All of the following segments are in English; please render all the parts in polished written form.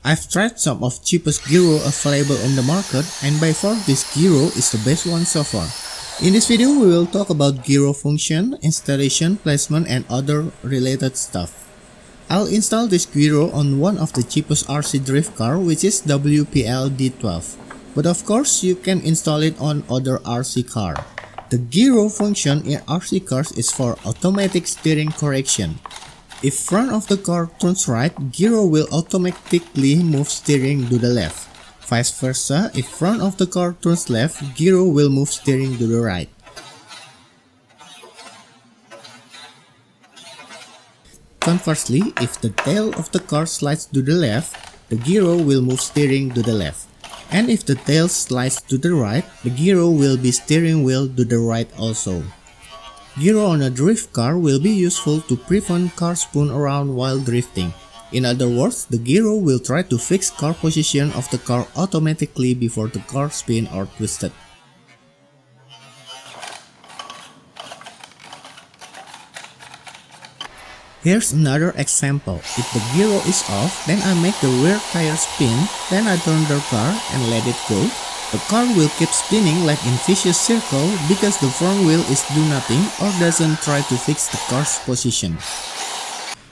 I've tried some of cheapest gyro available on the market, and by far this gyro is the best one so far. In this video we will talk about gyro function, installation, placement and other related stuff. I'll install this gyro on one of the cheapest RC drift car, which is WPL D12. But of course you can install it on other RC car. The gyro function in RC cars is for automatic steering correction. If front of the car turns right, gyro will automatically move steering to the left. Vice versa, if front of the car turns left, gyro will move steering to the right. Conversely, if the tail of the car slides to the left, the gyro will move steering to the left. And if the tail slides to the right, the gyro will be steering wheel to the right also. Gyro on a drift car will be useful to prevent car spun around while drifting. In other words, the gyro will try to fix car position of the car automatically before the car spin or twisted. Here's another example. If the gyro is off, then I make the rear tire spin, then I turn the car and let it go. The car will keep spinning like in vicious circle because the front wheel is do nothing or doesn't try to fix the car's position.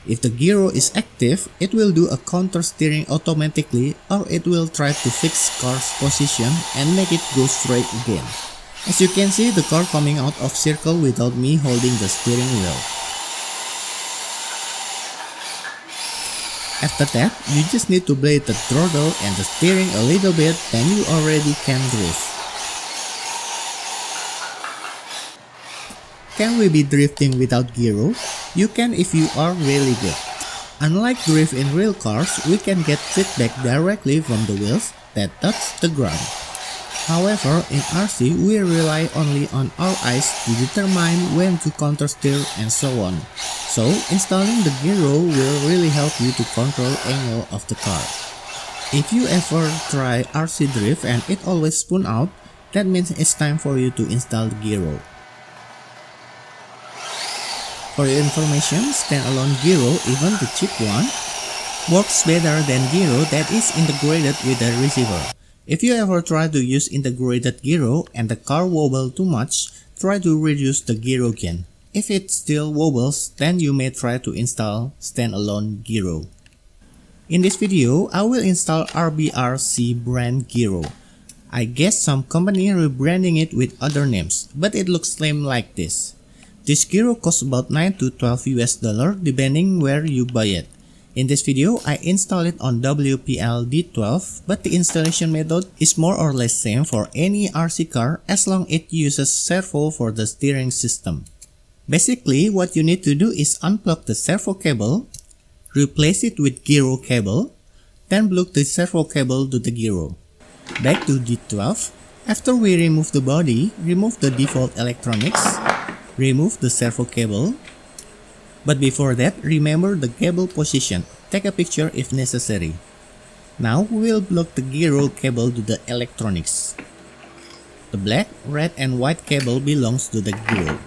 If the gyro is active, it will do a counter steering automatically, or it will try to fix car's position and make it go straight again. As you can see, the car coming out of circle without me holding the steering wheel. After that, you just need to blade the throttle and the steering a little bit, then you already can drift. Can we be drifting without gyro? You can if you are really good. Unlike drift in real cars, we can get feedback directly from the wheels that touch the ground. However, in RC, we rely only on our eyes to determine when to counter steer and so on. So, installing the gyro will really help you to control angle of the car. If you ever try RC drift and it always spun out, that means it's time for you to install the gyro. For your information, standalone gyro, even the cheap one, works better than gyro that is integrated with the receiver. If you ever try to use integrated gyro and the car wobbles too much, try to reduce the gyro gain. If it still wobbles, then you may try to install standalone gyro. In this video, I will install RC brand gyro. I guess some company rebranding it with other names, but it looks lame like this. This gyro costs about 9 to 12 US$ depending where you buy it. In this video, I install it on WPL D12, but the installation method is more or less same for any RC car as long it uses servo for the steering system. Basically, what you need to do is unplug the servo cable, replace it with gyro cable, then plug the servo cable to the gyro. Back to D12. After we remove the body, remove the default electronics, remove the servo cable. But before that, remember the cable position. Take a picture if necessary. Now we will plug the gyro cable to the electronics. The black, red and white cable belongs to the gyro.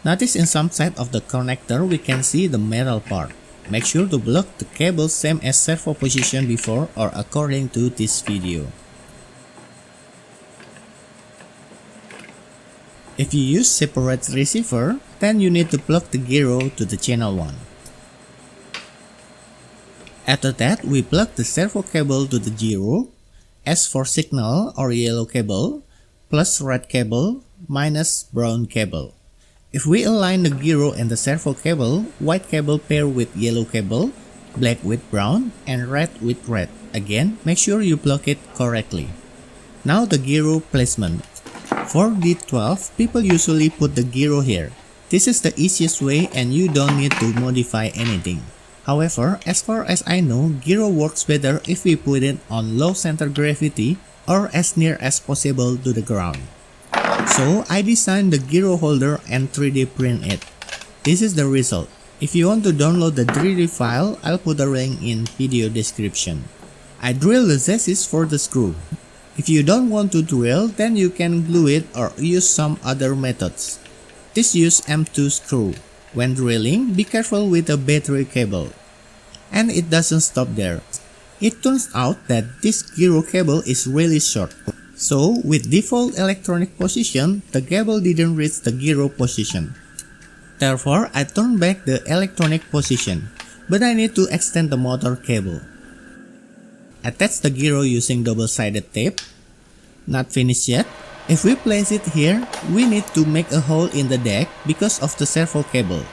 Notice in some side of the connector we can see the metal part. Make sure to plug the cable same as servo position before or according to this video. If you use separate receiver, then you need to plug the gyro to the channel 1. After that, we plug the servo cable to the gyro, S for signal or yellow cable, plus red cable, minus brown cable. If we align the gyro and the servo cable, white cable pair with yellow cable, black with brown, and red with red. Again, make sure you plug it correctly. Now the gyro placement. For D12, people usually put the gyro here. This is the easiest way and you don't need to modify anything. However, as far as I know, gyro works better if we put it on low center gravity or as near as possible to the ground. So I designed the gyro holder and 3D print it. This is the result. If you want to download the 3D file, I'll put a link in video description. I drilled the chassis for the screw. If you don't want to drill, then you can glue it or use some other methods. This use M2 screw. When drilling, be careful with the battery cable. And it doesn't stop there. It turns out that this gyro cable is really short. So, with default electronic position, the cable didn't reach the gyro position. Therefore, I turn back the electronic position, but I need to extend the motor cable. Attach the gyro using double-sided tape. Not finished yet. If we place it here, we need to make a hole in the deck because of the servo cable.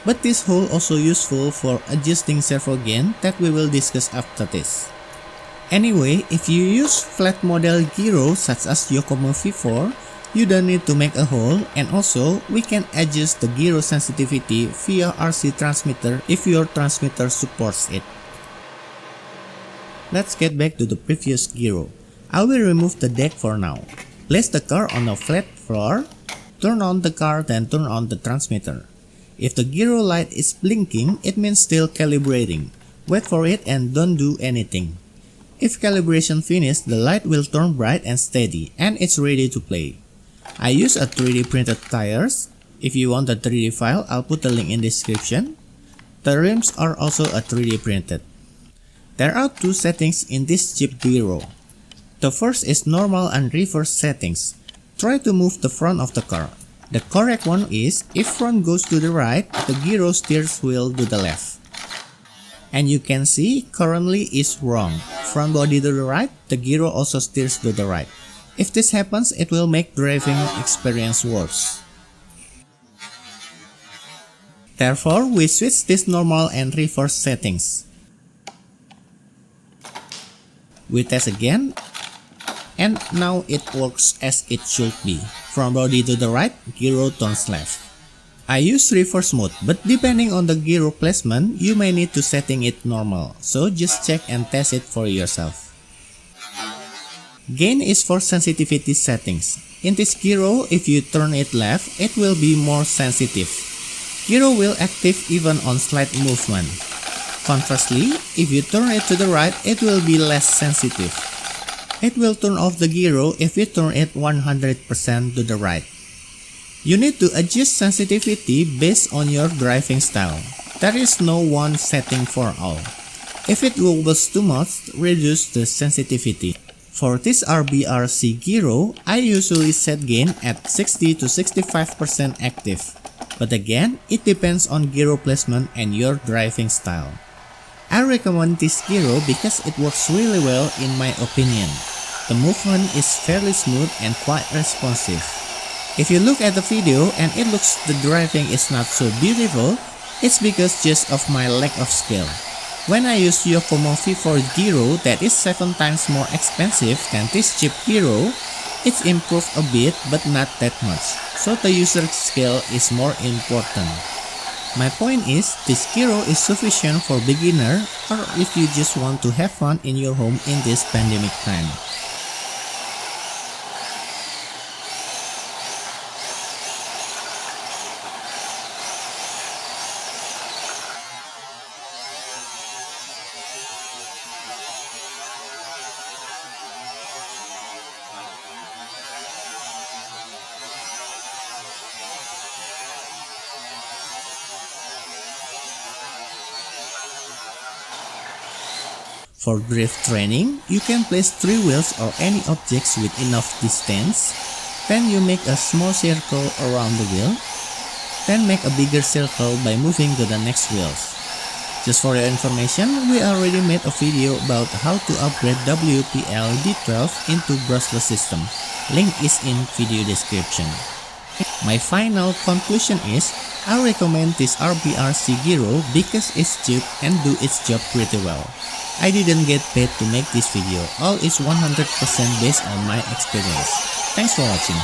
But this hole also useful for adjusting servo gain that we will discuss after this. Anyway, if you use flat model gyro such as Yokomo V4, you don't need to make a hole, and also we can adjust the gyro sensitivity via RC transmitter if your transmitter supports it. Let's get back to the previous gyro. I will remove the deck for now. Place the car on a flat floor, turn on the car, then turn on the transmitter. If the gyro light is blinking, it means still calibrating. Wait for it and don't do anything. If calibration finished, the light will turn bright and steady, and it's ready to play. I use a 3D printed tires. If you want the 3D file, I'll put the link in description. The rims are also a 3D printed. There are two settings in this cheap gyro. The first is normal and reverse settings. Try to move the front of the car. The correct one is, if front goes to the right, the gyro steers wheel to the left. And you can see, currently is wrong. Front body to the right, the gyro also steers to the right. If this happens, it will make driving experience worse. Therefore, we switch this normal and reverse settings. We test again, and now it works as it should be. Front body to the right, gyro turns left. I use reverse mode, but depending on the gyro placement, you may need to setting it normal, so just check and test it for yourself. Gain is for sensitivity settings. In this gyro, if you turn it left, it will be more sensitive. Gyro will active even on slight movement. Conversely, if you turn it to the right, it will be less sensitive. It will turn off the gyro if you turn it 100% to the right. You need to adjust sensitivity based on your driving style. There is no one setting for all. If it wobbles too much, reduce the sensitivity. For this RC gyro, I usually set gain at 60 to 65% active. But again, it depends on gyro placement and your driving style. I recommend this gyro because it works really well in my opinion. The movement is fairly smooth and quite responsive. If you look at the video and it looks the driving is not so beautiful, it's because just of my lack of skill. When I use Yokomo V4 gyro that is 7 times more expensive than this cheap gyro, it's improved a bit but not that much, so the user skill is more important. My point is, this gyro is sufficient for beginner or if you just want to have fun in your home in this pandemic time. For drift training, you can place 3 wheels or any objects with enough distance. Then you make a small circle around the wheel. Then make a bigger circle by moving to the next wheels. Just for your information, we already made a video about how to upgrade WPL D12 into brushless system. Link is in video description. My final conclusion is, I recommend this RC Gyro because it's cheap and do its job pretty well. I didn't get paid to make this video, all is 100% based on my experience. Thanks for watching.